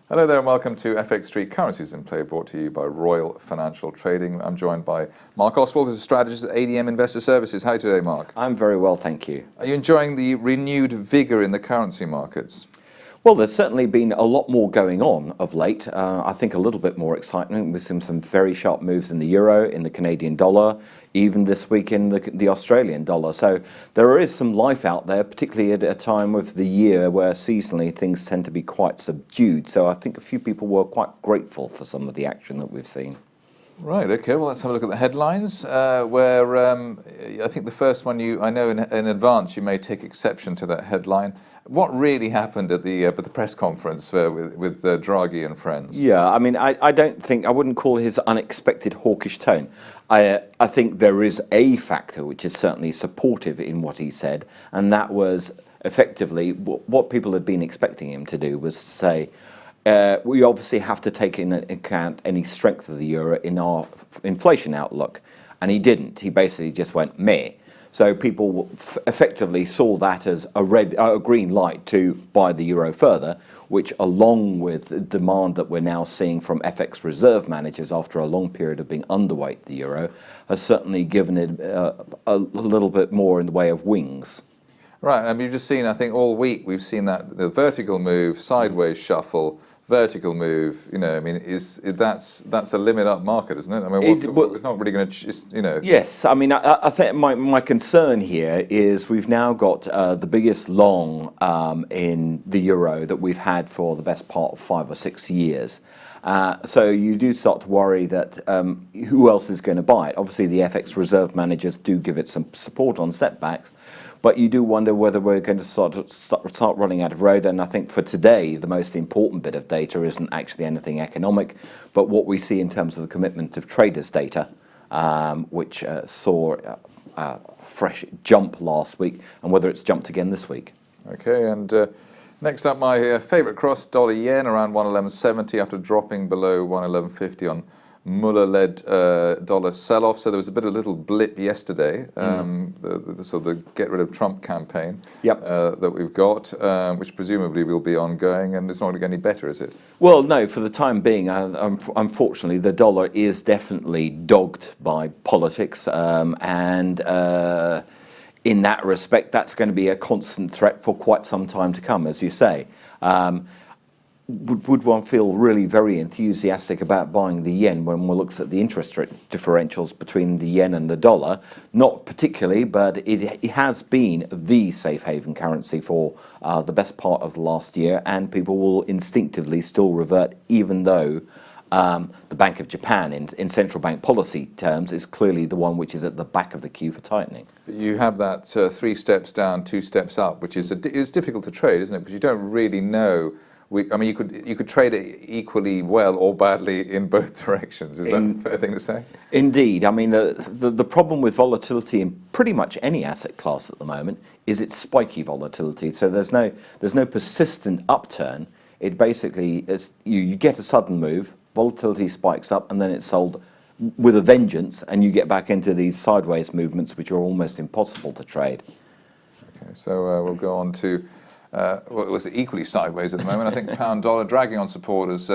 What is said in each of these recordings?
Hello there and welcome to FX Street Currencies in Play, brought to you by Royal Financial Trading. I'm joined by Mark Oswald, who's a strategist at ADM Investor Services. How are you today, Mark? I'm very well, thank you. Are you enjoying the renewed vigour in the currency markets? Well, there's certainly been a lot more going on of late. I think a little bit more excitement. We've seen some very sharp moves in the euro, in the Canadian dollar, even this week in the Australian dollar. So there is some life out there, particularly at a time of the year where seasonally things tend to be quite subdued. So I think a few people were quite grateful for some of the action that we've seen. Right, okay, well, let's have a look at the headlines, where I think the first one, I know in advance you may take exception to that headline. What really happened at the press conference with Draghi and friends? Yeah, I mean, I wouldn't call his unexpected hawkish tone. I think there is a factor which is certainly supportive in what he said, and that was effectively what people had been expecting him to do was say, we obviously have to take into account any strength of the euro in our inflation outlook. And he didn't. He basically just went meh. So people effectively saw that as a green light to buy the euro further, which along with the demand that we're now seeing from FX reserve managers after a long period of being underweight the euro, has certainly given it a little bit more in the way of wings. Right, and you've just seen, I think all week we've seen that the vertical move, sideways shuffle, vertical move, I mean, that's a limit up market, isn't it? I mean, it's not really going to, Yes, I mean, I think my concern here is we've now got the biggest long in the euro that we've had for the best part of 5 or 6 years. So you do start to worry that who else is going to buy it? Obviously, the FX reserve managers do give it some support on setbacks, but you do wonder whether we're going to start running out of road. And I think for today, the most important bit of data isn't actually anything economic, but what we see in terms of the commitment of traders' data, which saw a fresh jump last week, and whether it's jumped again this week. Okay, and next up, my favourite cross, dollar yen, around 111.70 after dropping below 111.50 on Muellered dollar sell-off. So there was a little blip yesterday, the get rid of Trump campaign that we've got, which presumably will be ongoing, and it's not going to get any better, is it? Well, no, for the time being, unfortunately, the dollar is definitely dogged by politics, and in that respect, that's going to be a constant threat for quite some time to come, as you say. Would one feel really very enthusiastic about buying the yen when one looks at the interest rate differentials between the yen and the dollar? Not particularly, but it has been the safe haven currency for the best part of the last year, and people will instinctively still revert, even though the Bank of Japan, in central bank policy terms, is clearly the one which is at the back of the queue for tightening. But you have that 3 steps down, 2 steps up, which is difficult to trade, isn't it? Because you don't really know. I mean, you could trade it equally well or badly in both directions. Is that a fair thing to say? Indeed. I mean, the problem with volatility in pretty much any asset class at the moment is its spiky volatility. So there's no persistent upturn. It basically is you get a sudden move, volatility spikes up, and then it's sold with a vengeance, and you get back into these sideways movements, which are almost impossible to trade. Okay, so we'll go on to. Well, it was equally sideways at the moment. I think pound dollar dragging on support as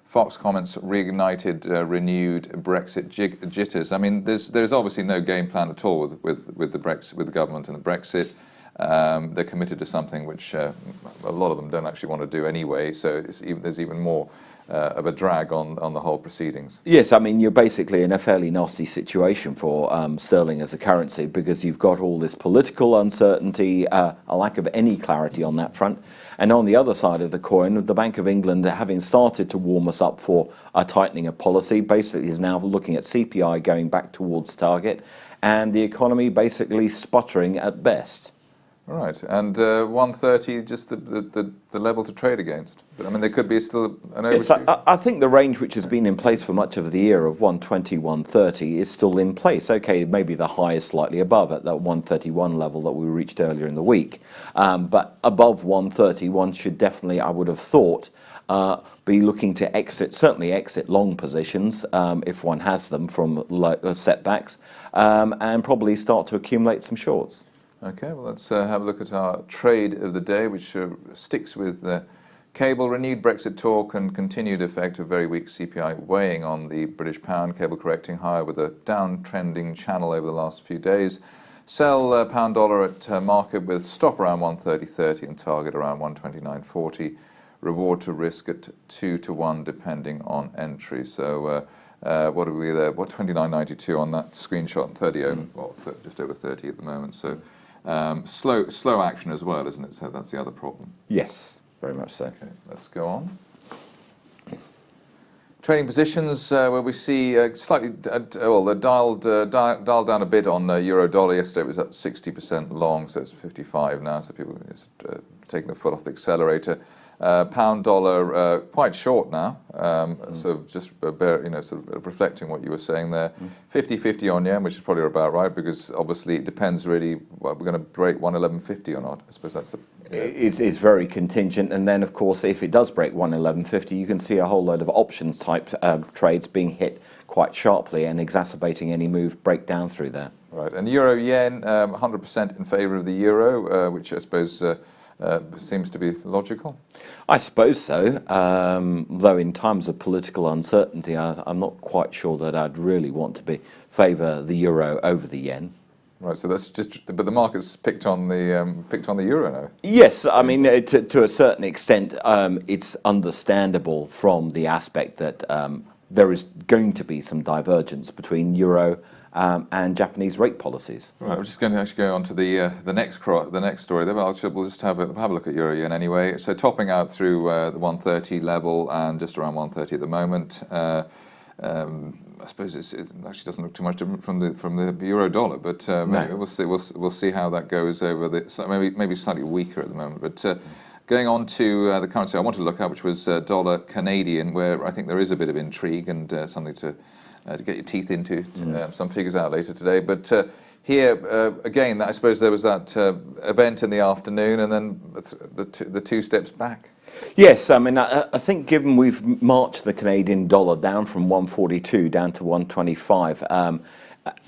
Fox comments reignited renewed Brexit jitters. I mean, there's obviously no game plan at all with the Brexit, with the government and the Brexit. They're committed to something which a lot of them don't actually want to do anyway. So there's even more of a drag on the whole proceedings. Yes, I mean, you're basically in a fairly nasty situation for sterling as a currency, because you've got all this political uncertainty, a lack of any clarity on that front. And on the other side of the coin, the Bank of England, having started to warm us up for a tightening of policy, basically is now looking at CPI going back towards target, and the economy basically sputtering at best. All right, and 130, just the level to trade against. But I mean, there could be still an overshoot. Yes, I think the range which has been in place for much of the year of 120, 130 is still in place. Okay, maybe the high is slightly above at that 131 level that we reached earlier in the week. But above 130, one should definitely, I would have thought, be looking to certainly exit long positions if one has them from setbacks, and probably start to accumulate some shorts. Okay, well, let's have a look at our trade of the day, which sticks with Cable, renewed Brexit talk and continued effect of very weak CPI weighing on the British pound. Cable correcting higher with a downtrending channel over the last few days. Sell pound dollar at market with stop around 130.30 and target around 129.40. Reward to risk at 2 to 1 depending on entry. So what are we there? What 29.92 on that screenshot? 30, well, just over 30 at the moment. So slow action as well, isn't it? So that's the other problem. Yes, very much so. Okay, let's go on. Trading positions where we see slightly, well, they're dialed down a bit on euro dollar. Yesterday it was up 60% long, so it's 55 now. So people are just taking the foot off the accelerator. Pound dollar quite short now, so just sort of reflecting what you were saying there. 50-50 on yen, which is probably about right, because obviously it depends really. Well, we're going to break 111.50 or not. I suppose that's the. It's very contingent, and then of course if it does break 111.50, you can see a whole load of options type trades being hit quite sharply and exacerbating any move breakdown through there. Right, and euro yen 100% in favour of the euro, which I suppose seems to be logical. I suppose so, though in times of political uncertainty, I'm not quite sure that I'd really want to favour the euro over the yen. Right, so that's just, but the market's picked on the euro now. Yes, I mean to a certain extent, it's understandable from the aspect that there is going to be some divergence between euro and Japanese rate policies. Right, we're just going to actually go on to the next story there. But we'll just have a look at euro yen anyway. So topping out through the 130 level and just around 130 at the moment. I suppose it actually doesn't look too much different from the euro dollar, but maybe we'll see how that goes over the maybe slightly weaker at the moment. But going on to the currency I want to look at, which was dollar Canadian, where I think there is a bit of intrigue and something to get your teeth into. Some figures out later today, but here again, I suppose there was that event in the afternoon, and then the two steps back. Yes, I mean, I think given we've marched the Canadian dollar down from 142 down to 125,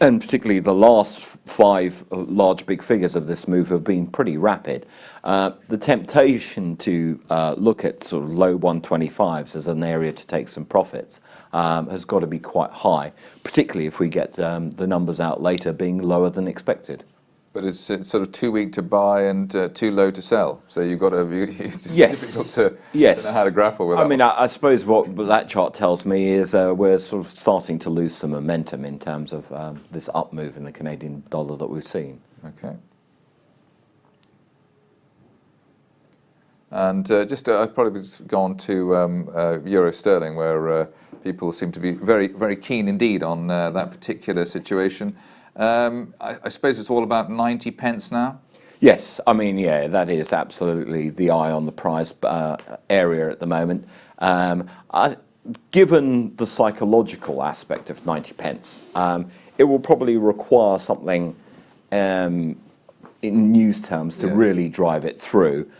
and particularly the last 5 large big figures of this move have been pretty rapid, the temptation to look at sort of low 125s as an area to take some profits has got to be quite high, particularly if we get the numbers out later being lower than expected. But it's sort of too weak to buy and too low to sell. So you've got to. It's difficult to know how to grapple with that. I mean, I suppose what that chart tells me is we're sort of starting to lose some momentum in terms of this up move in the Canadian dollar that we've seen. Okay. And I'd probably just go on to euro sterling, where people seem to be very, very keen indeed on that particular situation. I suppose it's all about 90 pence now? Yes, I mean, yeah, that is absolutely the eye on the prize area at the moment. Given the psychological aspect of 90 pence, it will probably require something in news terms to really drive it through.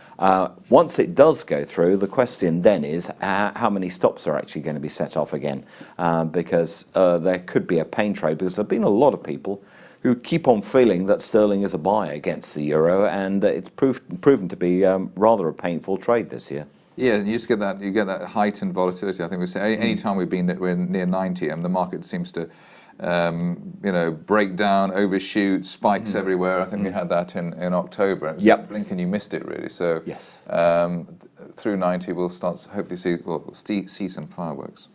Once it does go through, the question then is how many stops are actually going to be set off again, because there could be a pain trade, because there have been a lot of people who keep on feeling that sterling is a buy against the euro, and it's proven to be rather a painful trade this year. Yeah, and you get that heightened volatility. I think we say any time we're near 90, the market seems to break down, overshoot, spikes everywhere. I think we had that in October. Yep. Blink and you missed it really. So yes, through 90 we'll start to hopefully see some fireworks.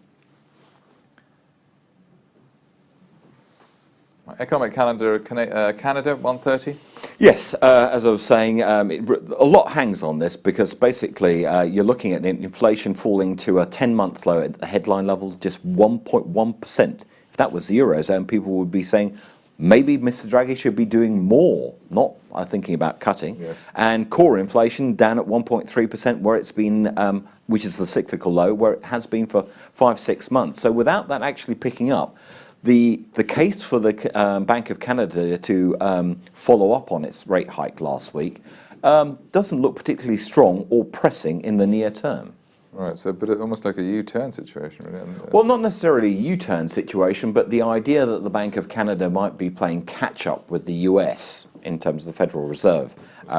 Economic calendar, Canada 130. Yes, as I was saying, a lot hangs on this, because basically you're looking at inflation falling to a 10-month low at the headline level, just 1.1%. If that was the Eurozone, people would be saying, maybe Mr. Draghi should be doing more, not thinking about cutting. Yes. And core inflation down at 1.3%, where it's been, which is the cyclical low, where it has been for 5-6 months. So without that actually picking up, the case for the Bank of Canada to follow up on its rate hike last week doesn't look particularly strong or pressing in the near term. Right, so but almost like a U-turn situation, really. Well, not necessarily a U-turn situation, but the idea that the Bank of Canada might be playing catch-up with the US in terms of the Federal Reserve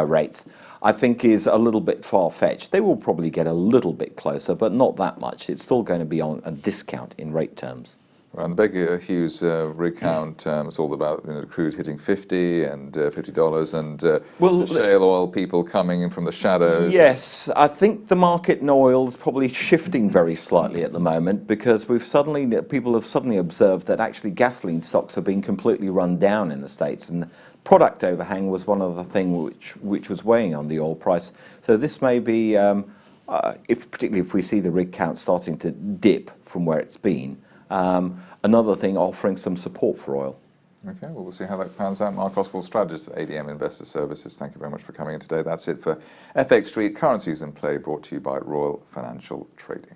rates. I think is a little bit far-fetched. They will probably get a little bit closer, but not that much. It's still going to be on a discount in rate terms. Right, and the Baker Hughes rig count, it's all about crude hitting 50 and $50 and the shale oil people coming in from the shadows. Yes, I think the market in oil is probably shifting very slightly at the moment because people have suddenly observed that actually gasoline stocks have been completely run down in the States, and product overhang was one of the things which was weighing on the oil price. So this may be, particularly if we see the rig count starting to dip from where it's been, another thing offering some support for oil. Okay, well, we'll see how that pans out. Mark Oswald, strategist at ADM Investor Services. Thank you very much for coming in today. That's it for FX Street Currencies in Play, brought to you by Royal Financial Trading.